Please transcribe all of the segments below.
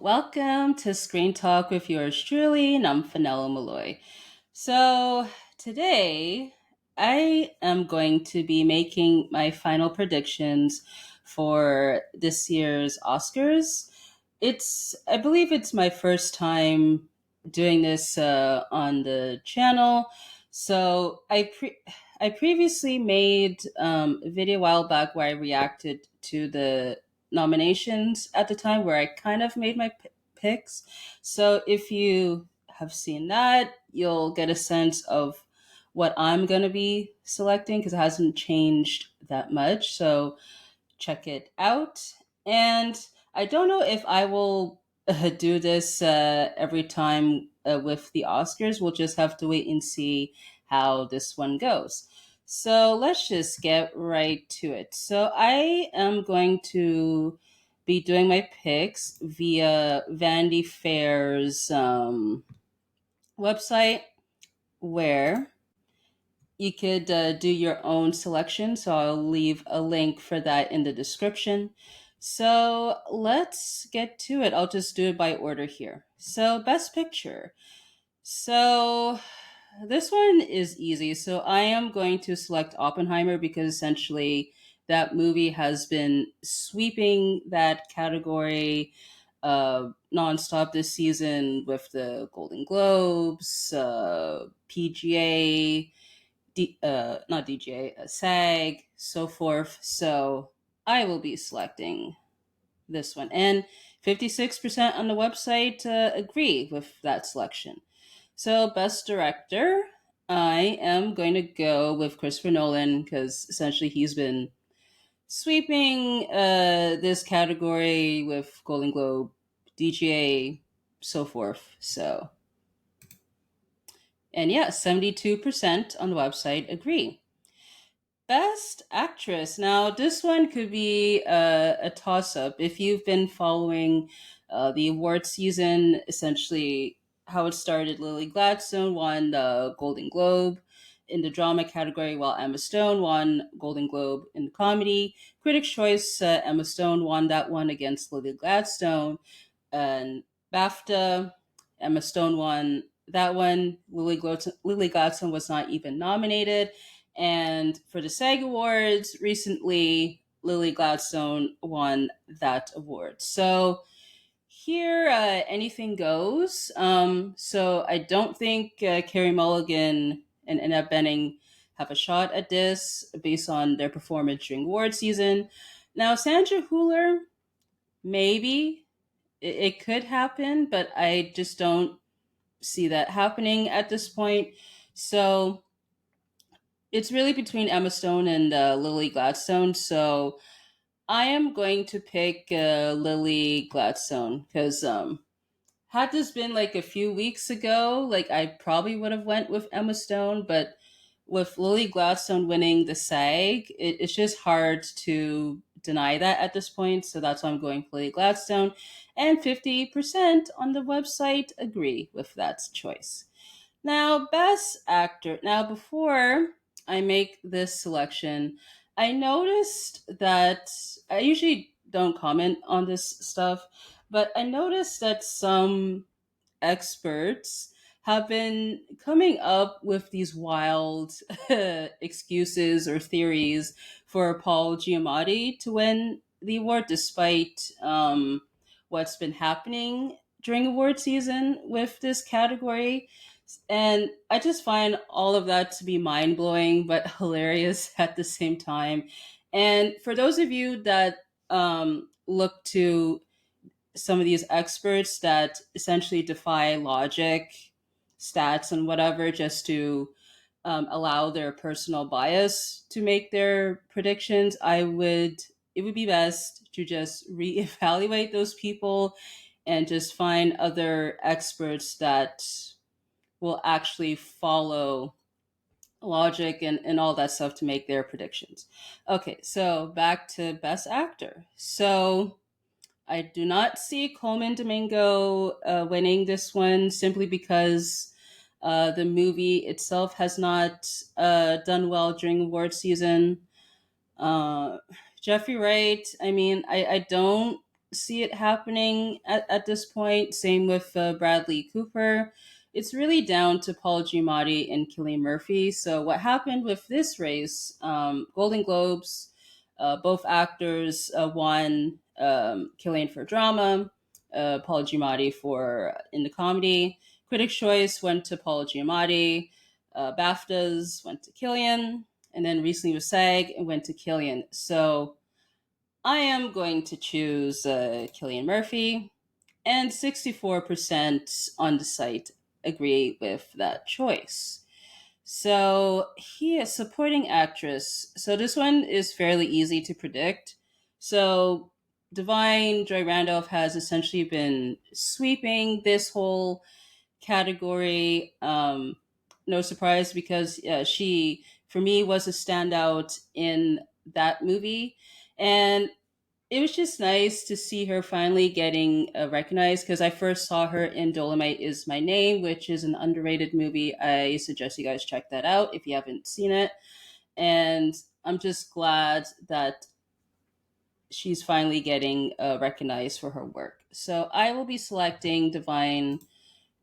welcome to Screen Talk with yours truly, Nomfanelo Malloy. So, today I am going to be making my final predictions for this year's Oscars. I believe it's my first time doing this on the channel. So, I previously made a video a while back where I reacted to the nominations at the time where I kind of made my picks. So if you have seen that, you'll get a sense of what I'm going to be selecting because it hasn't changed that much. So check it out. And I don't know if I will do this every time with the Oscars. We'll just have to wait and see how this one goes. So let's just get right to it. So I am going to be doing my picks via Vanity Fair's website where you could do your own selection. So I'll leave a link for that in the description. So let's get to it. I'll just do it by order here. So, Best Picture. So, this one is easy. So, I am going to select Oppenheimer because essentially that movie has been sweeping that category nonstop this season with the Golden Globes, PGA, not DGA, SAG, so forth. So I will be selecting this one. And 56% on the website agree with that selection. So, Best Director, I am going to go with Christopher Nolan because essentially he's been sweeping this category with Golden Globe, DGA, so forth. So, and yeah, 72% on the website agree. Best Actress. Now, this one could be a toss up. If you've been following the award season, essentially how it started, Lily Gladstone won the Golden Globe in the drama category, while Emma Stone won Golden Globe in the comedy. Critics' Choice, Emma Stone won that one against Lily Gladstone. And BAFTA, Emma Stone won that one. Lily Gladstone was not even nominated. And for the SAG Awards, recently, Lily Gladstone won that award. So here, anything goes. So I don't think Carey Mulligan and Annette Bening have a shot at this based on their performance during award season. Now, Sandra Hüller, maybe it could happen, but I just don't see that happening at this point. So it's really between Emma Stone and Lily Gladstone. So I am going to pick Lily Gladstone because had this been like a few weeks ago, like I probably would have went with Emma Stone, but with Lily Gladstone winning the SAG, it's just hard to deny that at this point. So that's why I'm going for Lily Gladstone, and 50% on the website agree with that choice. Now, Best Actor. Now, before I make this selection, I noticed that I usually don't comment on this stuff, but I noticed that some experts have been coming up with these wild excuses or theories for Paul Giamatti to win the award, despite what's been happening during award season with this category. And I just find all of that to be mind blowing, but hilarious at the same time. And for those of you that look to some of these experts that essentially defy logic, stats, and whatever just to allow their personal bias to make their predictions, it would be best to just reevaluate those people and just find other experts that will actually follow logic and all that stuff to make their predictions. Okay, so back to Best Actor. So I do not see Coleman Domingo winning this one simply because the movie itself has not done well during award season. Uh, Jeffrey Wright, I mean, I don't see it happening at this point. Same with Bradley Cooper. It's really down to Paul Giamatti and Cillian Murphy. So what happened with this race? Golden Globes, both actors won. Cillian for drama, Paul Giamatti for in the comedy. Critics' Choice went to Paul Giamatti. BAFTAs went to Cillian, and then recently with SAG, it went to Cillian. So I am going to choose Cillian Murphy, and 64% on the site agree with that choice. So he is supporting actress. So this one is fairly easy to predict. So Divine Joy Randolph has essentially been sweeping this whole category. No surprise because she, for me, was a standout in that movie. And it was just nice to see her finally getting recognized because I first saw her in Dolomite Is My Name, which is an underrated movie. I suggest you guys check that out if you haven't seen it. And I'm just glad that she's finally getting recognized for her work. So I will be selecting Divine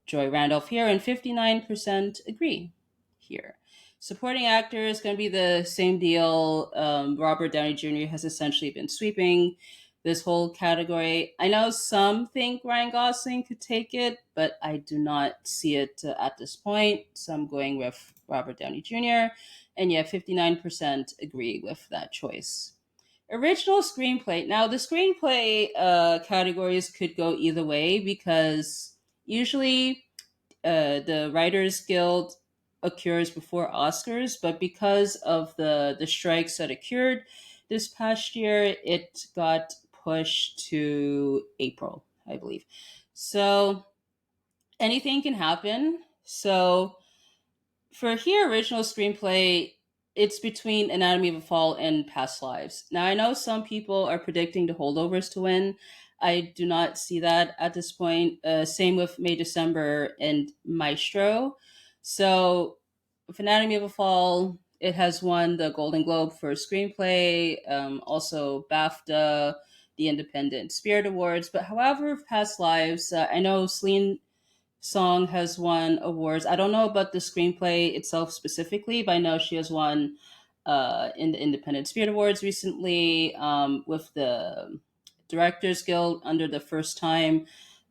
Joy Randolph here, and 59% agree here. Supporting actor is going to be the same deal. Robert Downey Jr. has essentially been sweeping this whole category. I know some think Ryan Gosling could take it, but I do not see it at this point. So I'm going with Robert Downey Jr. And yeah, 59% agree with that choice. Original screenplay. Now, the screenplay categories could go either way because usually the Writers Guild occurs before Oscars, but because of the strikes that occurred this past year, it got pushed to April, I believe. So anything can happen. So for here, original screenplay, it's between Anatomy of a Fall and Past Lives. Now, I know some people are predicting the holdovers to win. I do not see that at this point. Same with May December and Maestro. So, with Anatomy of a Fall, it has won the Golden Globe for screenplay, also BAFTA, the Independent Spirit Awards. But however, Past Lives, I know Celine Song has won awards. I don't know about the screenplay itself specifically, but I know she has won in the Independent Spirit Awards recently with the Directors Guild under the first time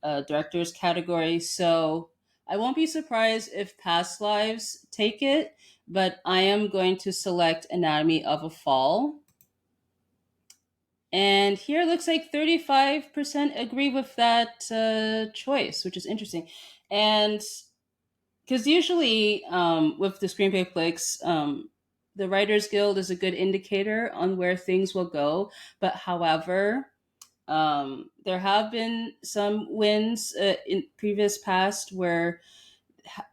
directors category. So I won't be surprised if Past Lives take it, but I am going to select Anatomy of a Fall. And here it looks like 35% agree with that choice, which is interesting. And because usually with the screenplay flicks, the Writers Guild is a good indicator on where things will go. But however, there have been some wins in previous past where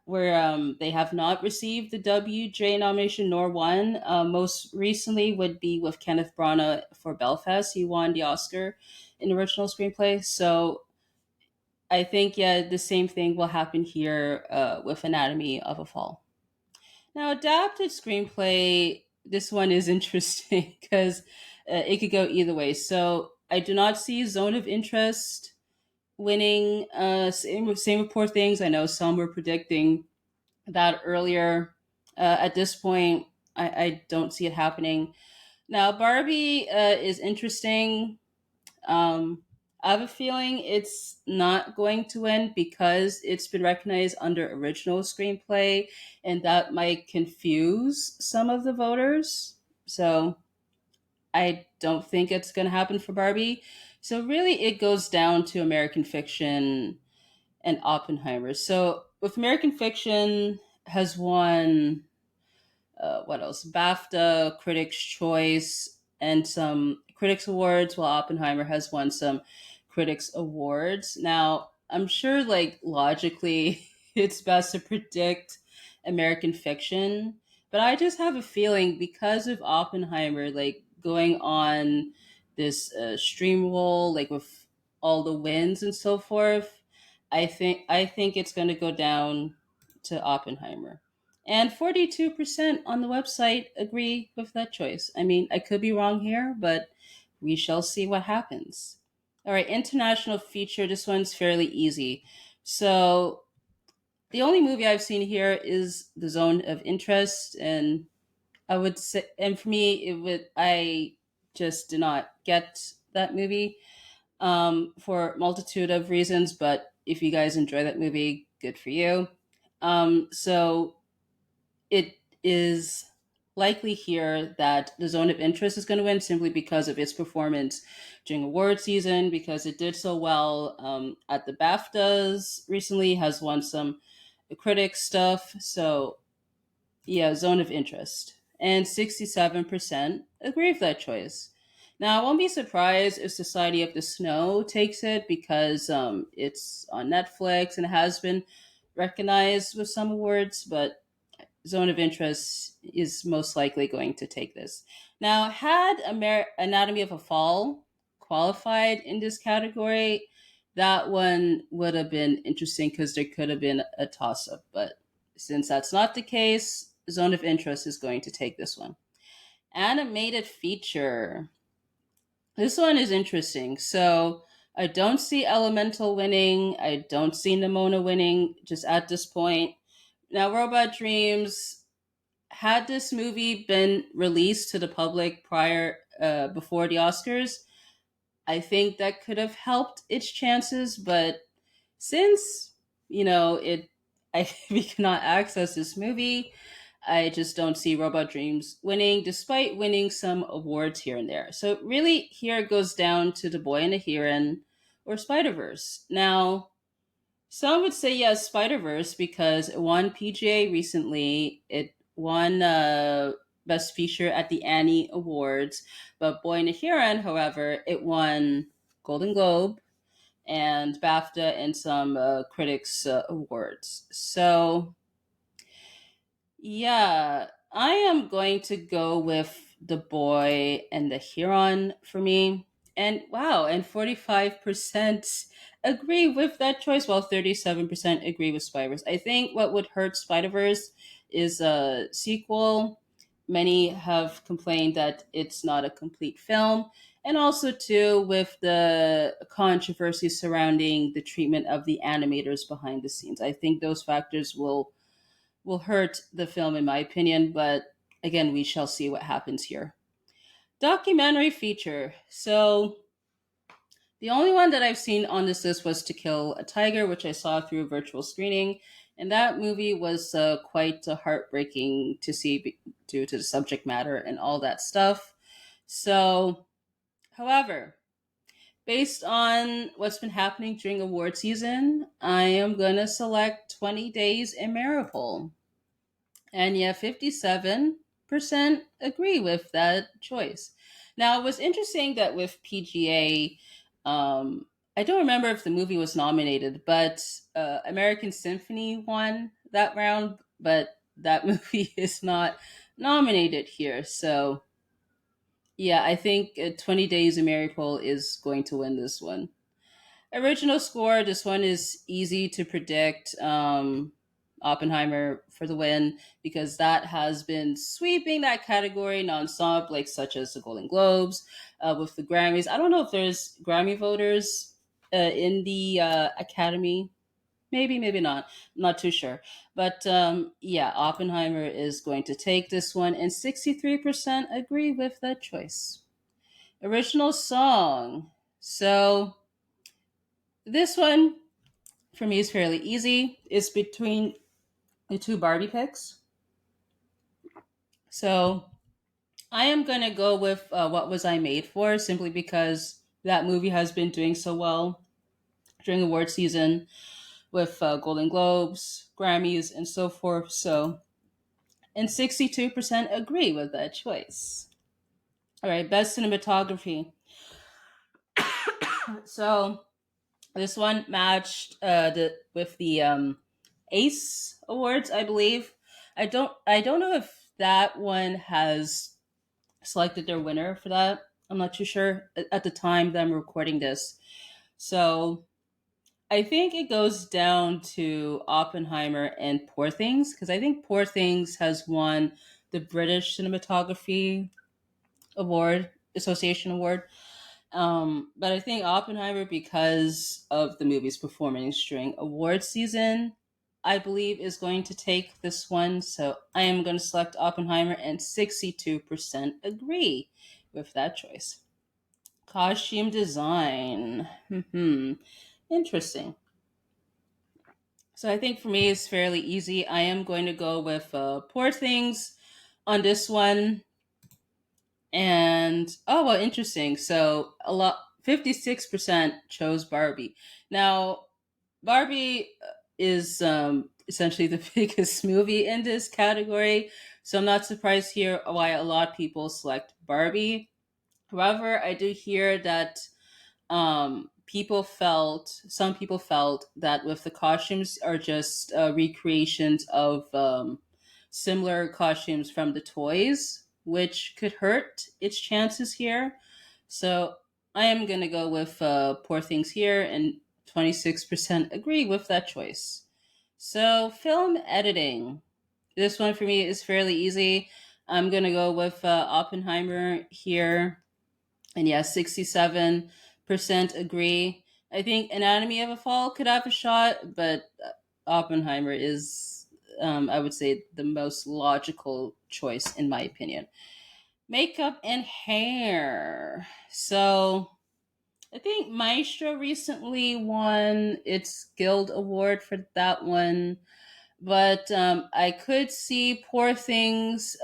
they have not received the WJ nomination nor won. Most recently would be with Kenneth Branagh for Belfast. He won the Oscar in original screenplay. So I think yeah, the same thing will happen here with Anatomy of a Fall. Now, adapted screenplay. This one is interesting because it could go either way. So I do not see Zone of Interest winning. Same with Poor Things. I know some were predicting that earlier. At this point, I don't see it happening. Now, Barbie is interesting. I have a feeling it's not going to win because it's been recognized under original screenplay, and that might confuse some of the voters. So I don't think it's going to happen for Barbie. So really, it goes down to American Fiction and Oppenheimer. So with American Fiction has won what else? BAFTA, Critics' Choice, and some Critics Awards. While Oppenheimer has won some Critics Awards. Now, I'm sure, like logically, it's best to predict American Fiction, but I just have a feeling because of Oppenheimer, like going on this stream roll, like with all the wins and so forth. I think it's going to go down to Oppenheimer. And 42% on the website agree with that choice. I mean, I could be wrong here, but we shall see what happens. All right, international feature. This one's fairly easy. So the only movie I've seen here is The Zone of Interest, and I would say, and for me, it would I just did not get that movie for a multitude of reasons. But if you guys enjoy that movie, good for you. So it is likely here that The Zone of Interest is going to win simply because of its performance during award season, because it did so well at the BAFTAs recently, has won some critic stuff. So, yeah, Zone of Interest. And 67% agree with that choice. Now, I won't be surprised if Society of the Snow takes it because it's on Netflix and has been recognized with some awards, but Zone of Interest is most likely going to take this. Now, had Anatomy of a Fall qualified in this category, that one would have been interesting because there could have been a toss up. But since that's not the case, Zone of Interest is going to take this one. Animated feature. This one is interesting. So I don't see Elemental winning. I don't see Nimona winning just at this point. Now, Robot Dreams, had this movie been released to the public prior before the Oscars, I think that could have helped its chances. But since it, we cannot access this movie, I just don't see Robot Dreams winning, despite winning some awards here and there. So really, here it goes down to The Boy and the Heron or Spider Verse. Now, some would say yes, Spider Verse, because it won PGA recently. It won Best Feature at the Annie Awards. But Boy and the Heron, however, it won Golden Globe and BAFTA and some critics awards. So yeah, I am going to go with The Boy and the Heron for me. And wow, and 45% agree with that choice, while 37% agree with Spider-Verse. I think what would hurt Spider-Verse is a sequel. Many have complained that it's not a complete film. And also, too, with the controversy surrounding the treatment of the animators behind the scenes. I think those factors will hurt the film, in my opinion, but again, we shall see what happens here. Documentary feature. So, the only one that I've seen on this list was To Kill a Tiger, which I saw through a virtual screening. And that movie was quite heartbreaking to see due to the subject matter and all that stuff. So, however, based on what's been happening during award season, I am going to select 20 Days in Mariupol. And yeah, 57% agree with that choice. Now, it was interesting that with PGA, I don't remember if the movie was nominated, but American Symphony won that round, but that movie is not nominated here. So, yeah, I think 20 Days of Mariupol is going to win this one. Original score. This one is easy to predict. Oppenheimer for the win because that has been sweeping that category nonstop, like such as the Golden Globes, with the Grammys. I don't know if there's Grammy voters in the Academy. Maybe, maybe not. I'm not too sure. But yeah, Oppenheimer is going to take this one, and 63% agree with that choice. Original song. So this one for me is fairly easy. It's between the two Barbie picks. So I am going to go with What Was I Made For, simply because that movie has been doing so well during award season with Golden Globes, Grammys, and so forth. So, and 62% agree with that choice. All right, best cinematography. So this one matched with the Ace Awards, I believe. I don't know if that one has selected their winner for that. I'm not too sure at the time that I'm recording this. So I think it goes down to Oppenheimer and Poor Things, because I think Poor Things has won the British Cinematography Award, Association Award. But I think Oppenheimer, because of the movie's performance during award season, I believe is going to take this one. So I am going to select Oppenheimer, and 62% agree with that choice. Costume design. Interesting. So I think for me it's fairly easy. I am going to go with Poor Things on this one. And oh well, interesting. So 56% chose Barbie. Now Barbie is essentially the biggest movie in this category, so I'm not surprised here why a lot of people select Barbie. However, I do hear that some people felt that with the costumes are just recreations of similar costumes from the toys, which could hurt its chances here. So I am gonna go with Poor Things here, and 26% agree with that choice. So film editing, this one for me is fairly easy. I'm gonna go with Oppenheimer here, and yeah, 67% agree. I think Anatomy of a Fall could have a shot, but Oppenheimer is, I would say, the most logical choice in my opinion. Makeup and hair. So I think Maestro recently won its Guild Award for that one, but I could see Poor Things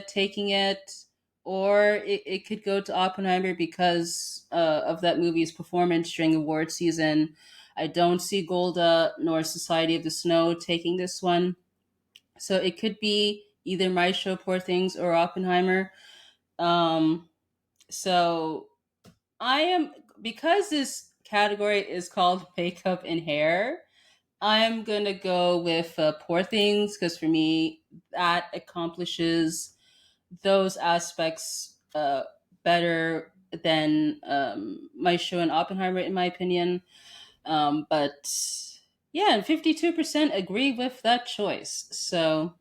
taking it, or it could go to Oppenheimer because of that movie's performance during award season. I don't see Golda nor Society of the Snow taking this one, so it could be either Maestro, Poor Things, or Oppenheimer. Um, so I am, because this category is called makeup and hair, I'm gonna go with Poor Things because for me that accomplishes those aspects better than my show in Oppenheimer, in my opinion. But yeah, and 52% agree with that choice. So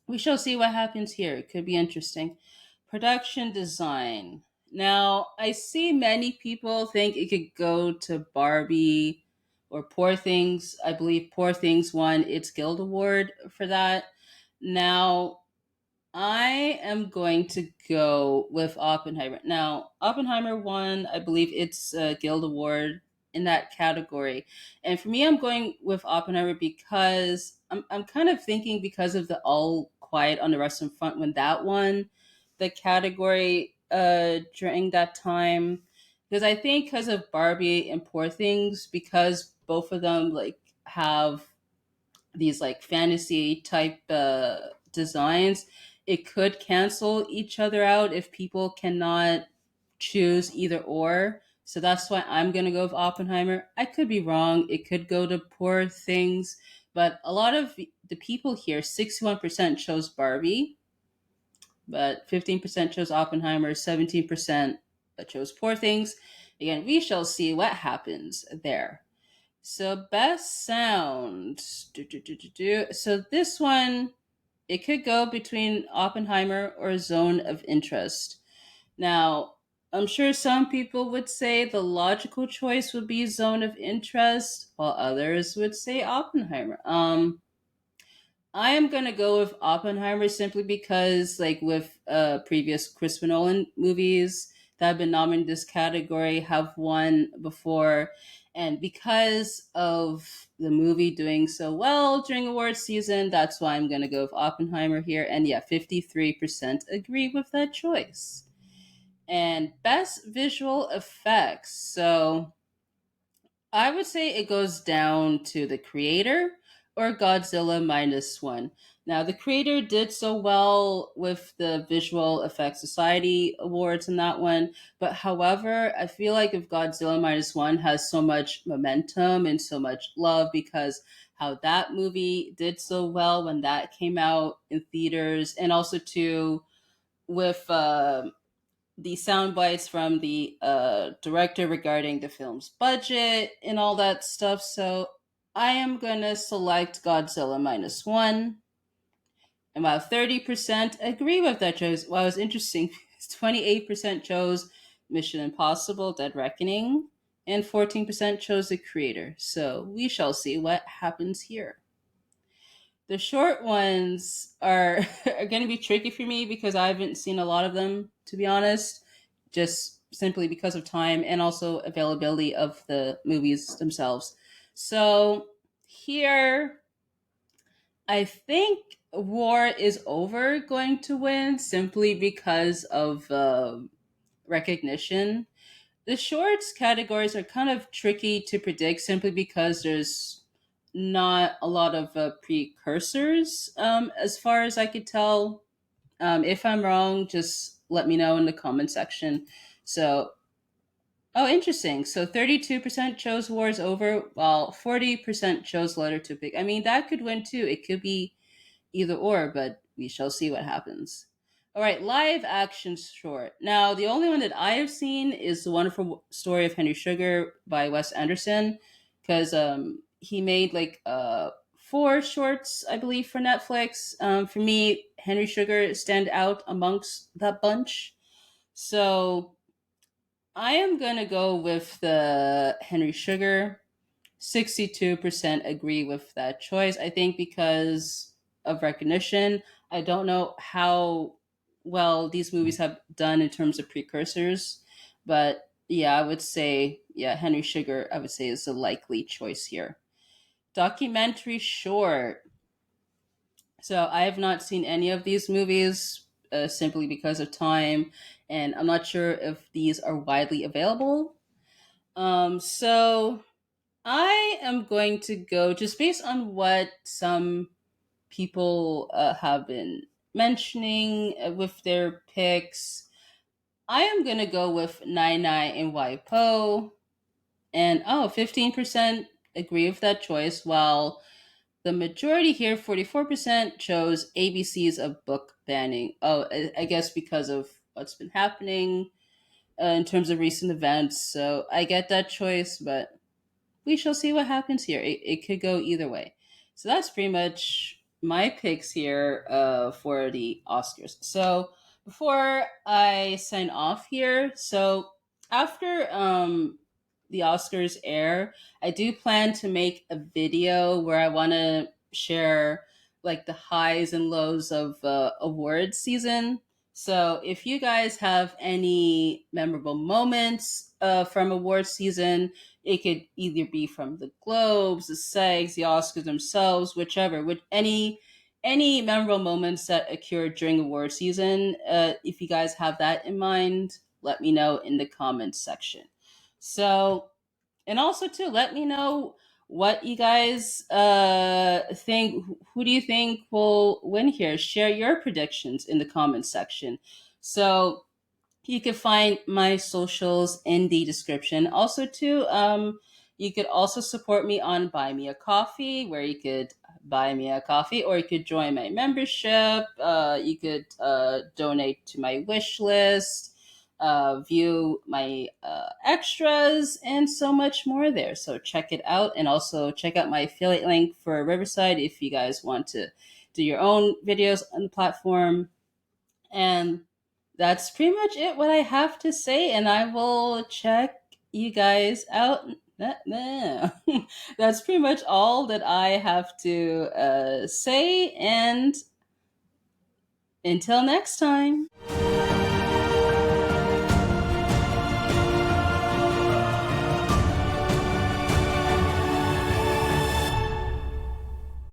we shall see what happens here. It could be interesting. Production design. Now, I see many people think it could go to Barbie or Poor Things. I believe Poor Things won its Guild Award for that. Now, I am going to go with Oppenheimer. Now, Oppenheimer won, I believe, its Guild Award in that category. And for me, I'm going with Oppenheimer because I'm kind of thinking because of the All Quiet on the Western Front when that won the category during that time. Because I think because of Barbie and Poor Things, because both of them like have these like fantasy type designs, it could cancel each other out if people cannot choose either or. So that's why I'm gonna go with Oppenheimer. I could be wrong. It could go to Poor Things, but a lot of the people here, 61% chose Barbie, but 15% chose Oppenheimer, 17% chose Poor Things. Again, we shall see what happens there. So best sound. So this one, it could go between Oppenheimer or Zone of Interest. Now, I'm sure some people would say the logical choice would be Zone of Interest, while others would say Oppenheimer. I am gonna go with Oppenheimer simply because, like with previous Christopher Nolan movies that have been nominated in this category, have won before, and because of the movie doing so well during award season, that's why I'm gonna go with Oppenheimer here. And yeah, 53% agree with that choice. And best visual effects. So I would say it goes down to the creator or Godzilla minus one. Now, the creator did so well with the Visual Effects Society Awards in that one, but however, I feel like if Godzilla minus one has so much momentum and so much love because how that movie did so well when that came out in theaters, and also too with the sound bites from the director regarding the film's budget and all that stuff. So I am gonna select Godzilla minus one. And while 30% agree with that choice, well, it was interesting. 28% chose Mission Impossible Dead Reckoning, and 14% chose the creator. So we shall see what happens here. The short ones are are going to be tricky for me because I haven't seen a lot of them, to be honest, just simply because of time and also availability of the movies themselves. So here, I think War is Over going to win simply because of recognition. The shorts categories are kind of tricky to predict simply because there's not a lot of precursors, as far as I could tell. If I'm wrong, just let me know in the comment section. So, oh, interesting. So 32% chose Wars Over, while 40% chose Letter to Pick. I mean, that could win too. It could be either or, but we shall see what happens. All right, live action short. Now, the only one that I have seen is The Wonderful Story of Henry Sugar by Wes Anderson, because he made like four shorts, I believe, for Netflix. For me, Henry Sugar stand out amongst that bunch. So I am gonna go with the Henry Sugar. 62% agree with that choice. I think because of recognition. I don't know how well these movies have done in terms of precursors, but yeah, I would say, yeah, Henry Sugar, I would say, is a likely choice here. Documentary short. So I have not seen any of these movies simply because of time, and I'm not sure if these are widely available. So I am going to go just based on what some people have been mentioning with their picks. I am going to go with Nine Nine and Waipo. And oh, 15% agree with that choice, while the majority here, 44%, chose ABCs of book banning. Oh, I guess because of what's been happening in terms of recent events. So I get that choice, but we shall see what happens here. It could go either way. So that's pretty much my picks here for the Oscars. So before I sign off here, so after the Oscars air, I do plan to make a video where I want to share like the highs and lows of award season. So if you guys have any memorable moments from award season, it could either be from the Globes, the SAGs, the Oscars themselves, whichever. With any memorable moments that occurred during award season, if you guys have that in mind, let me know in the comments section. So, and also too, let me know what you guys think. Who do you think will win here? Share your predictions in the comments section. So you can find my socials in the description. Also, too, you could also support me on Buy Me a Coffee, where you could buy me a coffee, or you could join my membership. You could donate to my wish list, view my extras, and so much more there. So check it out, and also check out my affiliate link for Riverside if you guys want to do your own videos on the platform. And that's pretty much it, what I have to say. And I will check you guys out. That's pretty much all that I have to say. And until next time.